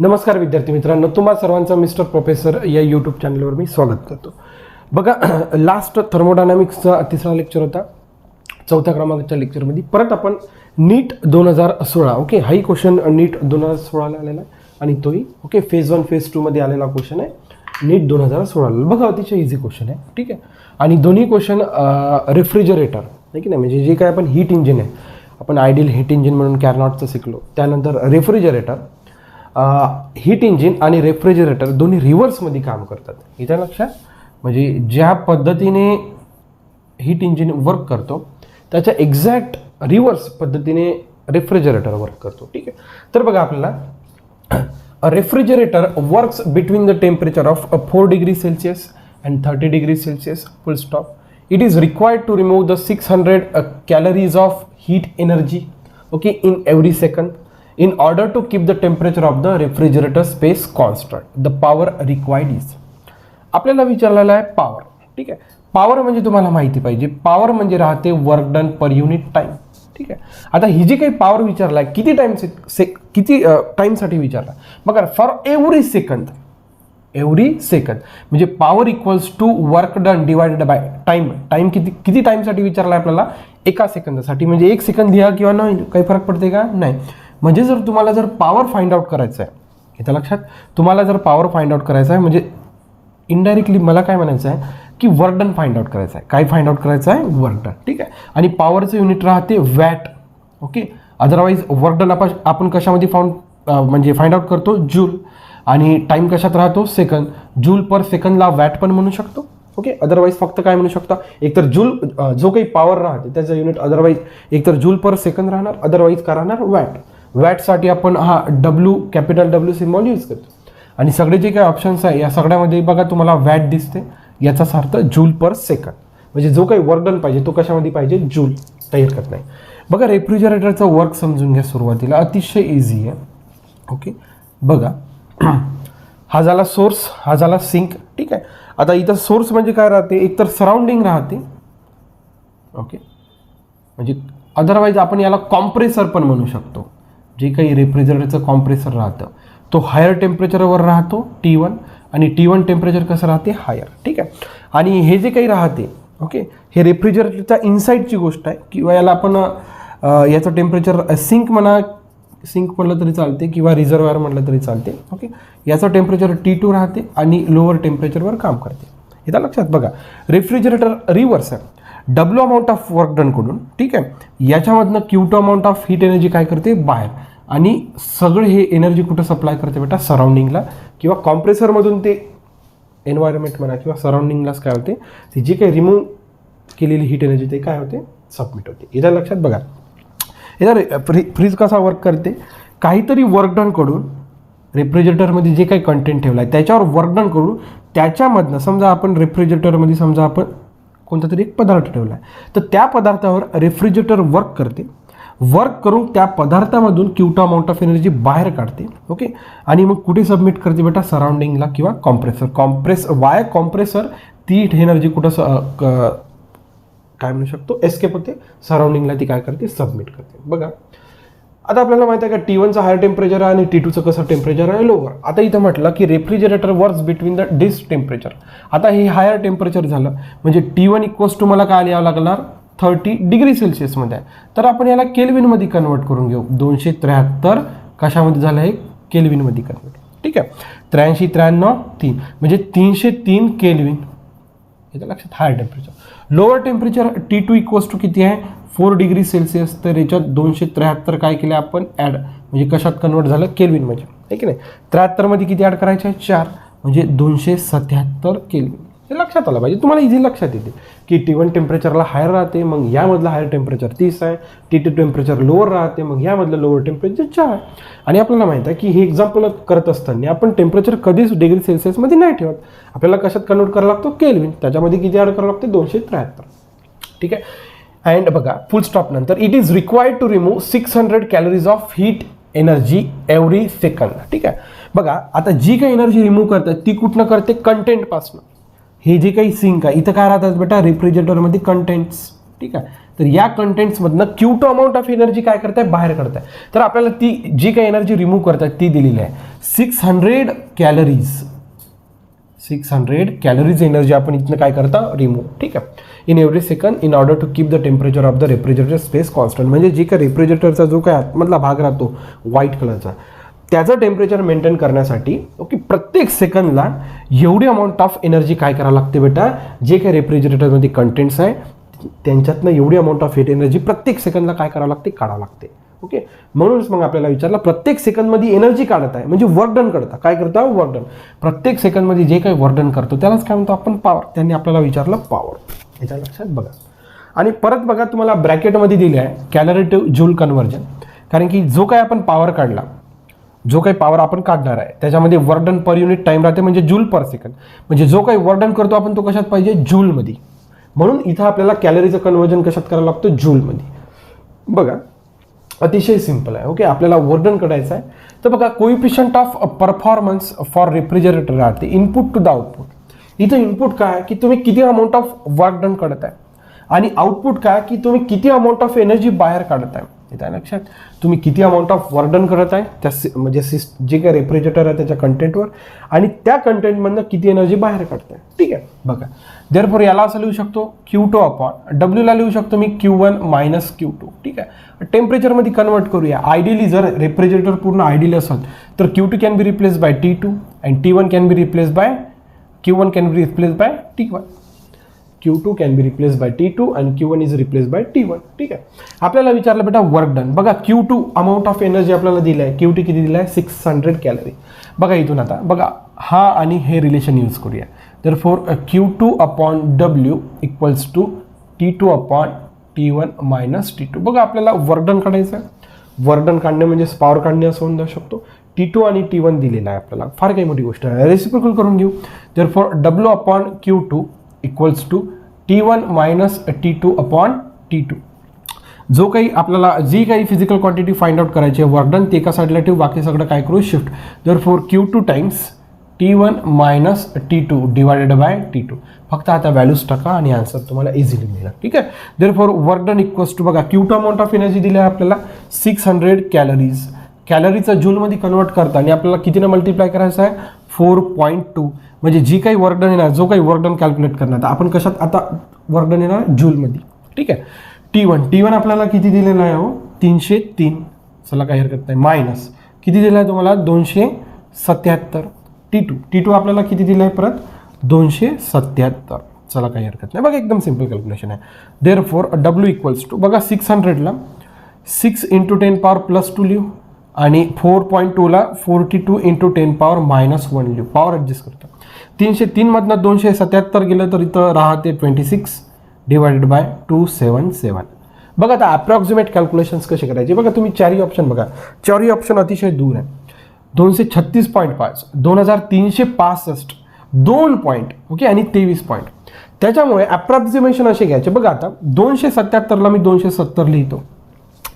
नमस्कार विद्यार्थी मित्रांनो, तुम्हा सर्वांचं मिस्टर प्रोफेसर या यूट्यूब चॅनलवर मी स्वागत करतो. बघा, लास्ट थर्मोडायनामिक्सचा तिसरा लेक्चर होता. चौथ्या क्रमांकाच्या लेक्चरमध्ये परत आपण नीट 2016 ओके, हाही क्वेश्चन नीट 2016ला आलेला आहे आणि तोही ओके फेज 1 फेज 2 मध्ये आलेला क्वेश्चन आहे नीट 2016ला. बघा, अतिशय इझी क्वेश्चन आहे, ठीक आहे. आणि दोन्ही क्वेश्चन रेफ्रिजरेटर आहे की नाही, म्हणजे जे काय आपण हीट इंजिन आहे, आपण आयडियल हीट इंजिन म्हणून कॅरनॉटचं शिकलो. त्यानंतर रेफ्रिजरेटर, हीट इंजिन आणि रेफ्रिजरेटर दोन्ही रिव्हर्समध्ये काम करतात. इथं लक्षात, म्हणजे ज्या पद्धतीने हीट इंजिन वर्क करतो त्याच्या एक्झॅक्ट रिव्हर्स पद्धतीने रेफ्रिजरेटर वर्क करतो, ठीक आहे. तर बघा, आपल्याला refrigerator works between the temperature of 4 degree Celsius and 30 degree Celsius full stop. It is required to remove the 600 calories of heat energy okay in every second in order to keep the temperature of the refrigerator space constant. The power required is, आपल्याला विचारलेला आहे power, ठीक आहे. Power म्हणजे तुम्हाला माहिती पाहिजे, power म्हणजे राहते work done per unit time, ठीक आहे. आता ही जी काही पॉवर विचारला आहे, किती टाइमसाठी विचारला बघा, फॉर एव्हरी सेकंद म्हणजे power equals to work done divided by time किती टाइमसाठी विचारला आहे आपल्याला, एका सेकंदासाठी. म्हणजे 1 सेकंद लिहा किंवा नाही, काही फरक पडते का, नाही. म्हणजे तुम्हाला जर पॉवर फाइंड आउट करायचं आहे, इथं लक्षात, तुम्हाला जर पॉवर फाइंड आउट करायचं आहे म्हणजे इनडायरेक्टली मला काय म्हणायचं आहे की वर्क डन फाइंड आउट करायचं आहे. काय फाइंड आउट करायचं आहे, वर्क डन, ठीक आहे. आणि पॉवरचं युनिट राहते watt, okay. Otherwise work done आपण कशामध्ये फाइंड आउट करतो, जूल. आणि टाइम कशात राहतो, सेकंद. जूल पर सेकंदला वॅट पण म्हणू शकतो, ओके. अदरवाईज फक्त काय म्हणू शकता, एकतर जूल, जो काही पॉवर राहते त्याचं युनिट अदरवाईज एकतर जूल पर सेकंद राहणार, अदरवाईज काय राहणार, वॅट. वॅटसाठी आपण हा कॅपिटल डब्ल्यू सिम्बॉल यूज करतो. आणि सगळे जे काही ऑप्शन्स आहे या सगळ्यामध्ये बघा तुम्हाला वॅट दिसते, याचाच अर्थ जूल पर सेकंद. म्हणजे जो काही वर्क डन पाहिजे तो कशामध्ये पाहिजे, जूल, काही हरकत नाही. बघा, रेफ्रिजरेटरचं वर्क समजून घ्या. सुरुवातीला अतिशय इझी आहे, ओके. बघा, हा झाला सोर्स, हा झाला सिंक, ठीक आहे. आता इथं सोर्स म्हणजे काय राहते, एकतर सराउंडिंग राहते, ओके. म्हणजे अदरवाईज आपण याला कॉम्प्रेसर पण म्हणू शकतो. जे काही रेफ्रिजरेटरचं कॉम्प्रेसर राहतं तो हायर टेम्परेचरवर राहतो T1, आणि T1 टेम्परेचर कसं राहते, हायर, ठीक आहे. आणि हे जे काही राहते, ओके, हे रेफ्रिजरेटरच्या इनसाईडची गोष्ट आहे, किंवा याला आपण याचं टेम्परेचर सिंक म्हटलं तरी चालते किंवा रिझर्वायर म्हटलं तरी चालते, ओके. याचं टेम्परेचर T2 राहते आणि लोअर टेम्परेचरवर काम करते. इथं लक्षात, बघा, रेफ्रिजरेटर रिव्हर्स आहे. W amount of work done कडून, ठीक आहे, याच्यामधनं Q2 amount of heat energy काय करते, बाहेर. आणि सगळं हे एनर्जी कुठं सप्लाय करते बेटा, सराउंडिंगला, किंवा कॉम्प्रेसरमधून ते एन्व्हायरमेंट म्हणा किंवा सराउंडिंगलाच काय होते, ती जी काही रिमूव्ह केलेली हीट एनर्जी ते काय होते, सबमिट होते. इथं लक्षात, बघा, इथं फ्रीज कसा वर्क करते, काहीतरी वर्क डन कडून रेफ्रिजरेटरमध्ये जे काही कंटेंट ठेवला आहे त्याच्यावर वर्क डन करून त्याच्यामधनं, समजा आपण रेफ्रिजरेटरमध्ये समजा आपण कोणता तरी एक पदार्थ ठेवला आहे, तर त्या पदार्थावर रेफ्रिजरेटर वर्क करते, वर्क करून त्या पदार्थामधून Q2 अमाऊंट ऑफ एनर्जी बाहेर काढते, ओके. आणि मग कुठे सबमिट करते बेटा, सराउंडिंगला किंवा कॉम्प्रेसर ती एनर्जी कुठं काय म्हणू शकतो, एस्केप होते, सराउंडिंगला ती काय करते, सबमिट करते. बघा, आता आपल्याला माहिती आहे का T1चं हायर टेम्परेचर आहे आणि T2चं कसं टेम्परेचर आहे, लोअर. आता इथं म्हटलं की रेफ्रिजरेटर वर्क्स बिटवीन द डिस टेम्परेचर. आता हे हायर टेम्परेचर झालं म्हणजे T1 इक्वल्स टू मला काय लिहावं लागणार, 30 डिग्री सेल्सिअसमध्ये आहे. तर आपण याला केल्विनमध्ये कन्वर्ट करून घेऊ. 273 कशामध्ये झालं आहे, केल्विनमध्ये कन्वर्ट, ठीक आहे. 83, 93, 3 म्हणजे 303 केल्विन. याचं लक्षात, higher temperature. Lower temperature T2 equals to किती आहे, 4 डिग्री सेल्सिअस. तर याच्यात 273 काय केले आपण, ॲड, म्हणजे कशात कन्वर्ट झालं, केल्विनमध्ये, आहे की नाही. 73मध्ये किती ॲड करायचे आहे, 4, म्हणजे 277 केल्विन. हे लक्षात आलं पाहिजे, तुम्हाला इझी लक्षात येते की T1 टेम्परेचरला हायर राहते, मग यामधलं हायर टेम्परेचर 30 आहे. T2 टेम्परेचर लोअर राहते, मग यामधलं लोअर टेम्परेचर 4. आणि आपल्याला माहिती आहे की हे एक्झाम्पल करत असताना आपण टेम्परेचर कधीच डिग्री सेल्सिअसमध्ये नाही ठेवत, आपल्याला कशात कन्वर्ट करायला लागतो, केल्विन. त्याच्यामध्ये किती ॲड करावं लागते, 273, ठीक आहे. अँड बघा, फुल स्टॉप नंतर, it is required to remove 600 calories of heat energy every second, ठीक आहे. बघा, आता जी काही एनर्जी रिमूव्ह करतात ती कुठनं करते, कंटेंटपासून. हे जे काही सिंक आहे, इथं काय राहतात बेटा, रेफ्रिजरेटरमध्ये कंटेंट्स, ठीक आहे. तर या कंटेंट्समधनं Q2 अमाऊंट ऑफ एनर्जी काय करताय, बाहेर करताय. तर आपल्याला ती जी काही एनर्जी रिमूव्ह करताय ती दिलेली आहे 600 कॅलरीज. 600 कॅलरीज एनर्जी आपण इथनं काय करता, रिमूव्ह. ठीक आहे. In every second in order to keep the temperature of the refrigerator space constant. म्हणजे जे काही रेफ्रिजरेटरचा जो काय आतमधला भाग राहतो व्हाईट कलरचा, त्याचं टेम्परेचर मेंटेन करण्यासाठी ओके प्रत्येक सेकंदला एवढी अमाऊंट ऑफ एनर्जी काय करावं लागते बेटा, जे काही रेफ्रिजरेटरमध्ये कंटेंट्स आहे त्यांच्यातनं एवढी अमाऊंट ऑफ एनर्जी प्रत्येक सेकंदला काय करावं लागते, काढावं लागते. ओके. म्हणूनच मग आपल्याला विचारलं प्रत्येक सेकंदमध्ये एनर्जी काढत आहे म्हणजे वर्क डन करता. काय करता, वर्क डन. प्रत्येक सेकंदमध्ये जे काही वर्क डन करतो त्यालाच काय म्हणतो आपण, पॉवर. त्यांनी आपल्याला विचारलं पॉवर. याच्या लक्षात बघा. आणि परत बघा तुम्हाला ब्रॅकेटमध्ये दिले आहे कॅलरी टू जूल कन्व्हर्जन. कारण की जो काही आपण पॉवर काढला, जो काही पॉवर आपण काढणार आहे त्याच्यामध्ये work done per unit time राहते म्हणजे जूल पर सेकंड. म्हणजे जो काही वर्क डन करतो आपण तो कशात पाहिजे, जूलमध्ये. म्हणून इथं आपल्याला कॅलरीचं कन्व्हर्जन कशात करावं लागतं, जूलमध्ये. बघा अतिशय सिंपल आहे. ओके. आपल्याला वर्क डन करायचं आहे तर बघा coefficient of performance for refrigerator राहते इनपुट टू द आउटपुट. इथं इनपुट काय की तुम्ही किती अमाऊंट ऑफ वर्क डन करत आहे आणि आउटपुट काय की तुम्ही किती अमाऊंट ऑफ एनर्जी बाहेर काढत आहे. येतं लक्षात, तुम्ही किती अमाऊंट ऑफ वर्क डन करत आहे त्या म्हणजे जे काही रेफ्रिजरेटर आहे त्याच्या कंटेंटवर आणि त्या कंटेंटमधनं किती एनर्जी बाहेर काढताय. ठीक आहे. बघा देअरफॉर याला असं लिहू शकतो Q2 अपॉन डब्ल्यूला लिहू शकतो मी Q1 मायनस Q2. ठीक आहे. टेम्परेचरमध्ये कन्वर्ट करूया. आयडियली जर रेफ्रिजरेटर पूर्ण आयडियली असेल तर Q2 can be replace by T2 and T1 can be replace by Q1 can be replace by T1. Q2 can be replace by T2 आणि Q1 is replace by T1. ठीक आहे. आपल्याला विचारलं बेटा work done. बघा Q2 amount of energy आपल्याला दिलं आहे. Q2 किती दिलं आहे, 600 कॅलरी. बघा इथून आता बघा हा आणि हे रिलेशन यूज करूया. Therefore Q2 upon W equals to T2 upon T1 minus T2. बघा आपल्याला वर्क डन काढायचं आहे. वर्क डन काढणे म्हणजे पॉवर काढणे असं होऊन जाऊ शकतो. T2 आणि T1 दिलेला आहे आपल्याला, फार काही मोठी गोष्ट आहे. रेसिप्रोकल करून घेऊ. Therefore W upon Q2 equals to T1 minus T2 upon T2. जो काही आपल्याला जी काही फिजिकल क्वांटिटी फाइंड आउट करायची आहे वर्क डन ते एका साईडला ठेवू, बाकी सगळं काय करू shift. Therefore Q2 times T1 minus T2 divided by T2. फक्त आता व्हॅल्यूज टाका आणि आन्सर तुम्हाला इझिली मिळेल. ठीक आहे. Therefore work done equals to बघा Q2 अमाऊंट ऑफ एनर्जी दिली आहे आपल्याला 600 कॅलरीज. कॅलरीचा जूलमध्ये कन्वर्ट करता आणि आपल्याला कितीनं मल्टिप्लाय करायचं आहे, 4.2. म्हणजे जी काही वर्क डन येणार, जो काही वर्क डन कॅल्क्युलेट करणार आपण कशात आता वर्क डन येणार, जूलमध्ये. ठीक आहे. T1 आपल्याला किती दिलेला आहे, 303. चला काही हरकत नाही. मायनस किती दिला आहे तुम्हाला, 277. T2 आपल्याला किती दिलं आहे परत, 277. चला काही हरकत नाही. बघा एकदम सिम्पल कॅल्क्युलेशन आहे. देअरफॉर W इक्वल्स टू बघा 600ला 6 इंटू 10 पॉवर प्लस 2 लिहू आणि 4.2ला 42 इंटू 10 पॉवर मायनस 1 लिहू. पॉवर ॲडजस्ट करतो. 303 मधनं 277 गेलं तर इथं राहते 26 डिवायडेड बाय 277. बघा आता अप्रॉक्सिमेट कॅल्क्युलेशन्स कसे करायचे. बघा तुम्ही चारही ऑप्शन बघा, चारही ऑप्शन अतिशय दूर आहे. 236.5, 2365, 2 पॉईंट ओके आणि 23 पॉईंट. त्याच्यामुळे अप्रॉक्सिमेशन असे घ्यायचे. बघा आता 277ला मी 270 लिहितो.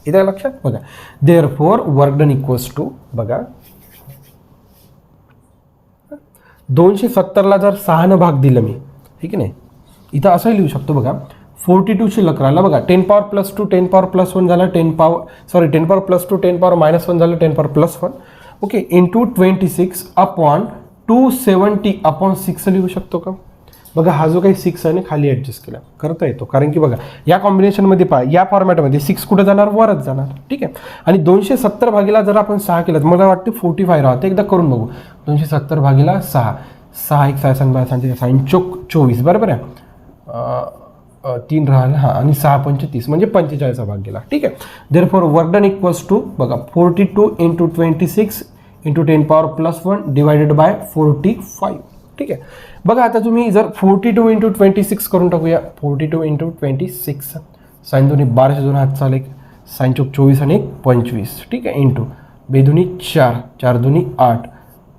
इथे लक्षात बघा. Therefore work done equals to बघा 270ला जर 6 भाग दिलं मी, ठीक आहे नाही, इथं असंही लिहू शकतो बघा 42 शिल्लक राहिला. बघा 10 पॉवर प्लस 2 10 पॉवर प्लस 1 झालं 10 पॉवर प्लस 2 10 पॉवर मायनस 1 झालं 10 power plus 1 okay into 26 upon 270 upon 6 लिहू शकतो का. बघा हा जो काही 6 आहे ना खाली ॲडजस्ट केला करता येतो. कारण की बघा या कॉम्बिनेशनमध्ये पहा, या फॉर्मॅटमध्ये 6 कुठं जाणार, वरच जाणार. ठीक आहे. आणि 270 भागीला जर आपण 6 केलं तर मला वाटते 45 राहते. एकदा करून बघू. 270 भागीला 6, 6 1 6 बाय 24 बरोबर आहे. 3 राहिला हां आणि 6 पंचे 30 म्हणजे 45चा भाग गेला. ठीक आहे. Therefore work done equals to बघा 42 into 26 into 10 power plus 1 divided by 45. ठीक आहे. बघा आता तुम्ही जर 42 इंटू 26 करून टाकूया. 42 इंटू 26 साईन दोन्ही 12 2 हात चालेल, साईन चौक 24 आणि 25. ठीक आहे. इंटू बेदुनी 4, 4 दोन्ही 8,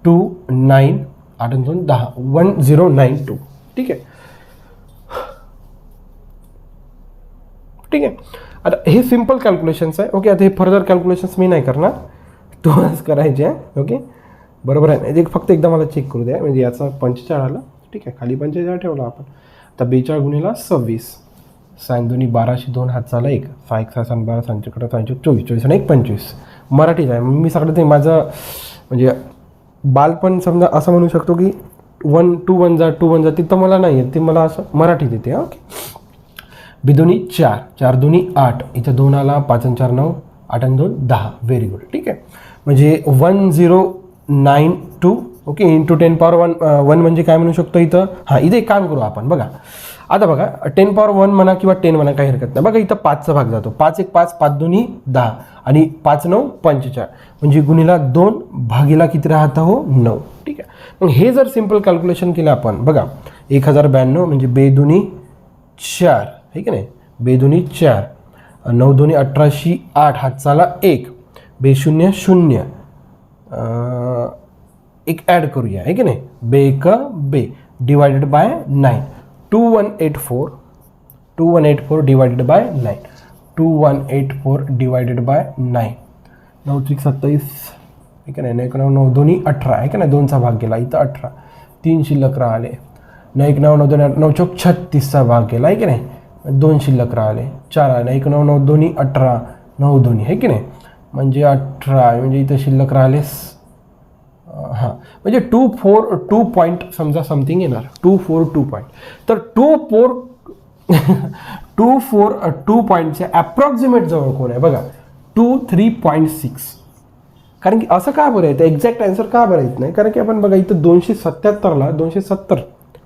2 9, 8 2 10, 1092. ठीक आहे. ठीक आहे. आता हे सिम्पल कॅल्क्युलेशन्स आहे. ओके. आता हे फर्दर कॅल्क्युलेशन्स मी नाही करणार, तुम्हालाच करायचे आहे. ओके बरोबर आहे. एक फक्त एकदा मला चेक करू द्या. म्हणजे याचा 45 आला. ठीक आहे. खाली 45 ठेवला आपण. आता 42 गुणिले 26 साइन दोन्ही 12 2 हातचाला 1, 6 1 6 12 सांच्याकडे 24 आणि 1 25. मराठीच आहे. मी सगळं ते माझं म्हणजे बालपण समजा असं म्हणू शकतो की 2 1 जा तिथं मला नाही आहे, ते मला असं मराठीत येते. ओके. बिदोनी 4, 4 दोन्ही 8, इथं 2 आला, 5 आणि 4 9, 8 आणि 2 10. Very good. ठीक आहे. म्हणजे 1092 ओके इंटू 10^1 म्हणजे काय म्हणू शकतो इथं. हां, इथे एक काम करू आपण. बघा आता बघा 10^1 म्हणा किंवा 10 म्हणा, काही हरकत नाही. बघा इथं 5चा भाग जातो. 5 1 5, 5 दोन्ही 10 आणि 5 9 45, म्हणजे गुणीला 2 भागीला किती राहतं हो 9. ठीक आहे. मग हे जर सिम्पल कॅल्क्युलेशन केलं आपण, बघा 1092 म्हणजे बेदुनी 4, हे की नाही, बेदुनी 4, 9 दोन्ही 18, 8 हातचाला 1, बेशून्य 0, एक ॲड करूया, आहे की नाही, बे एक बे divided by 9, 2184 divided by 9, 2184 divided by 9, 9 3 27, आहे की नाही, 9 9 दोन्ही 18, आहे की नाही, 2चा भाग गेला, इथं 18, 3 शिल्लक राहिले, 9 9 9 2 9 चौक 36चा भाग गेला, आहे की नाही, 2 शिल्लक राहिले, 4 आले, 9 9 9 दोन्ही 18, 9 दोन्ही, आहे की नाही, म्हणजे 18, म्हणजे इथं शिल्लक राहिले हां, म्हणजे 242 पॉईंट समजा समथिंग येणार, 242 पॉईंट. तर 242 पॉईंटच्या ॲप्रॉक्सिमेट जवळ कोण आहे बघा, 23.6. कारण की असं का बरं येतं, एक्झॅक्ट आन्सर का बरं येत नाही, कारण की आपण बघा इथं 277ला 270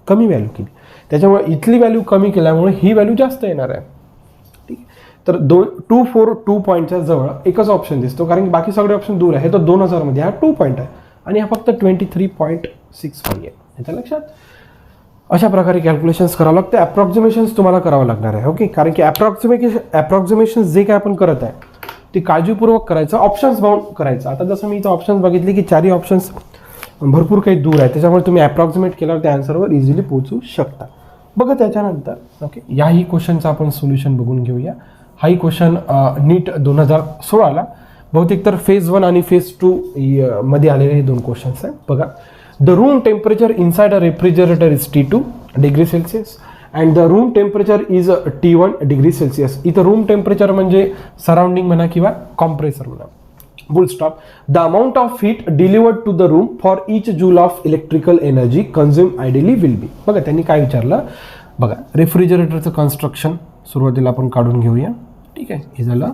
कमी व्हॅल्यू केली, त्याच्यामुळे इथली व्हॅल्यू कमी केल्यामुळे ही व्हॅल्यू जास्त येणार आहे. ठीक. तर 242 पॉईंटच्या जवळ एकच ऑप्शन दिसतो, कारण की बाकी सगळे ऑप्शन दूर आहे. तर 2000 मध्ये हा 2 पॉईंट आहे आणि हा फक्त 23.65 आहे. याच्या लक्षात अशा प्रकारे कॅल्क्युलेशन्स करावं लागतं. ॲप्रॉक्सिमेशन्स तुम्हाला करावं लागणार आहे. ओके. कारण की ॲप्रॉक्सिमेशन्स जे काय आपण करत आहे ते काळजीपूर्वक करायचं, ऑप्शन्स पाहून करायचं. आता जसं मी इथं ऑप्शन्स बघितले की 4ही ऑप्शन्स भरपूर काही दूर आहे, त्याच्यामुळे तुम्ही ॲप्रॉक्सिमेट केल्यावर त्या आन्सरवर इझिली पोहोचू शकता. बघा त्याच्यानंतर ओके याही क्वेश्चनचं आपण सोल्युशन बघून घेऊया. हाही क्वेश्चन नीट 2016ला बहुतेक तर फेज 1 आणि फेज 2 मध्ये आलेले हे 2 क्वेश्चन्स आहेत. बघा, the room temperature inside a refrigerator is T2 degree Celsius and the room temperature is T1 degree Celsius. इथं रूम टेम्परेचर म्हणजे सराउंडिंग म्हणा किंवा कॉम्प्रेसर म्हणा. Full stop. The amount of heat delivered to the room for each joule of electrical energy consume ideally will be. बघा त्यांनी काय विचारलं, बघा रेफ्रिजरेटरचं कन्स्ट्रक्शन सुरुवातीला आपण काढून घेऊया. ठीक आहे. हे झालं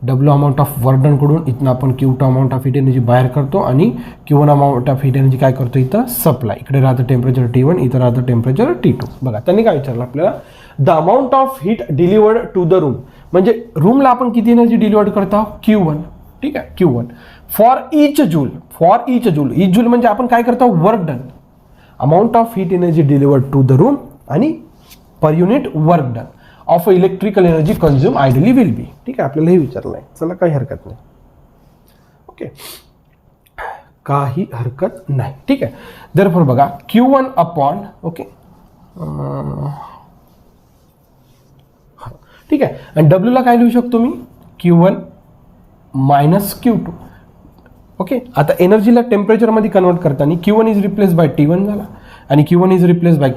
W amount of work done कडून, इथनं आपण Q2 amount of heat energy बाहेर करतो आणि Q1 amount of heat energy काय करतो इथं सप्लाय. इकडे राहतं टेम्परेचर T1, इथं राहतं टेम्परेचर T2. बघा त्यांनी काय विचारलं आपल्याला, the amount of heat delivered to the room, म्हणजे रूमला आपण किती एनर्जी डिलिव्हर्ड करतो Q1. ठीक आहे, Q1 for each joule. Each joule म्हणजे आपण काय करतो work done. Amount of heat energy delivered to the room आणि per unit work done of electrical energy consume ideally will be. ठीक आहे, आपल्याला हे विचारलं आहे. चला काही हरकत नाही. ओके, काही हरकत नाही. ठीक आहे. देअरफॉर बघा Q1 अपॉन ओके ठीक आहे, आणि डब्ल्यूला काय लिहू शकतो मी Q1 मायनस Q2. ओके. आता एनर्जीला टेम्परेचरमध्ये कन्वर्ट करताना Q1 is replace by T1 झाला आणि Q1 is replace by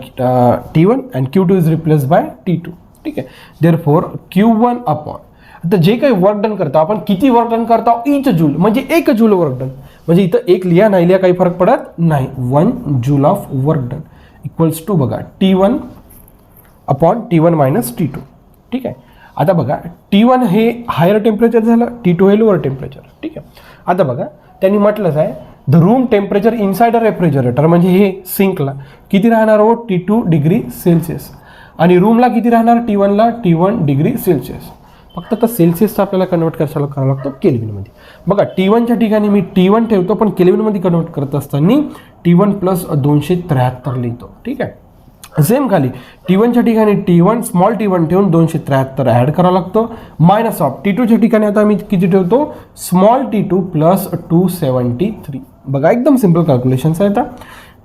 T1 and Q2 is replace by T2. ठीक आहे. देअरफॉर Q1 अपॉन, आता जे काही वर्क डन करतो आपण, किती वर्क डन करतो इच जूल, म्हणजे 1 जूल वर्क डन, म्हणजे इथं 1 लिहा नाही लिहा काही फरक पडत नाही. 1 joule of work done equals to बघा T1 upon T1 minus T2. ठीक आहे. आता बघा T1 हे हायर टेम्परेचर झालं, T2 हे लोअर टेम्परेचर. ठीक आहे. आता बघा त्यांनी म्हटलंच आहे the room temperature inside a refrigerator, म्हणजे हे सिंकला किती राहणार हो T2 डिग्री सेल्सिअस आणि रूमला किती राहणार T1ला T1 डिग्री सेल्सिअस. फक्त तर सेल्सिअसचा आपल्याला कन्वर्ट करावं लागतं केल्विनमध्ये. बघा T1च्या ठिकाणी मी T1 ठेवतो, पण केल्विनमध्ये कन्वर्ट करत असताना T1 प्लस 273 लिहितो. ठीक आहे. सेम खाली T1च्या ठिकाणी T1 स्मॉल T1 ठेवून 273 ॲड करावं लागतं, मायनस ऑफ T2च्या ठिकाणी आता मी किती ठेवतो स्मॉल T2 प्लस 273. बघा एकदम सिम्पल कॅल्क्युलेशन्स आहे. आता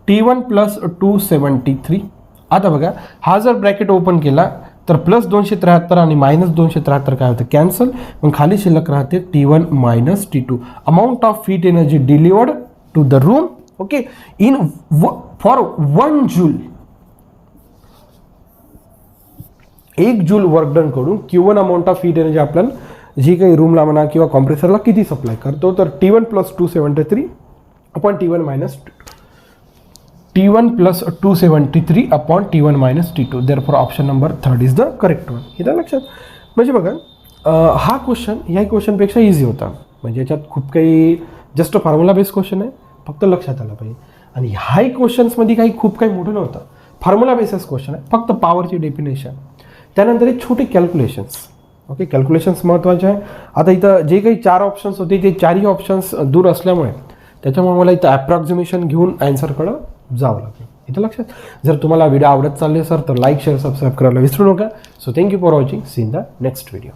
T1 प्लस 273. आता बघा हा जर ब्रॅकेट ओपन केला तर प्लस 273 आणि मायनस 273 काय होतं कॅन्सल, मग खाली शिल्लक राहते T1 minus T2. Amount of heat energy delivered to the room okay in for 1 joule 1 joule work done कडून Q1 amount of heat energy आपल्याला जी काही रूमला म्हणा किंवा कॉम्प्रेसरला किती सप्लाय करतो, तर T1 + 273 upon T1 minus T1 + 273 upon T1 minus T2. Therefore option number 3 is the correct one. इथं लक्षात म्हणजे बघा हा क्वेश्चन ह्या क्वेश्चनपेक्षा इझी होता. म्हणजे याच्यात खूप काही जस्ट फॉर्म्युला बेस्ड क्वेश्चन आहे, फक्त लक्षात आलं पाहिजे. आणि हाय क्वेश्चन्समध्ये खूप काही मोठं नव्हतं, फॉर्म्युला बेसिस क्वेश्चन आहे, फक्त पॉवरची डेफिनेशन, त्यानंतर हे छोटे कॅल्क्युलेशन्स. ओके, कॅल्क्युलेशन्स महत्त्वाचे आहे. आता इथं जे काही 4 ऑप्शन्स होते ते 4ही ऑप्शन्स दूर असल्यामुळे त्याच्यामुळे मला इथं ॲप्रॉक्सिमेशन घेऊन ॲन्सरकडं जावं लागेल. इथं लक्षात. जर तुम्हाला व्हिडिओ आवडत चालले सर तर लाईक शेअर सबस्क्राईब करायला विसरू नका. So thank you for watching. See in the next video.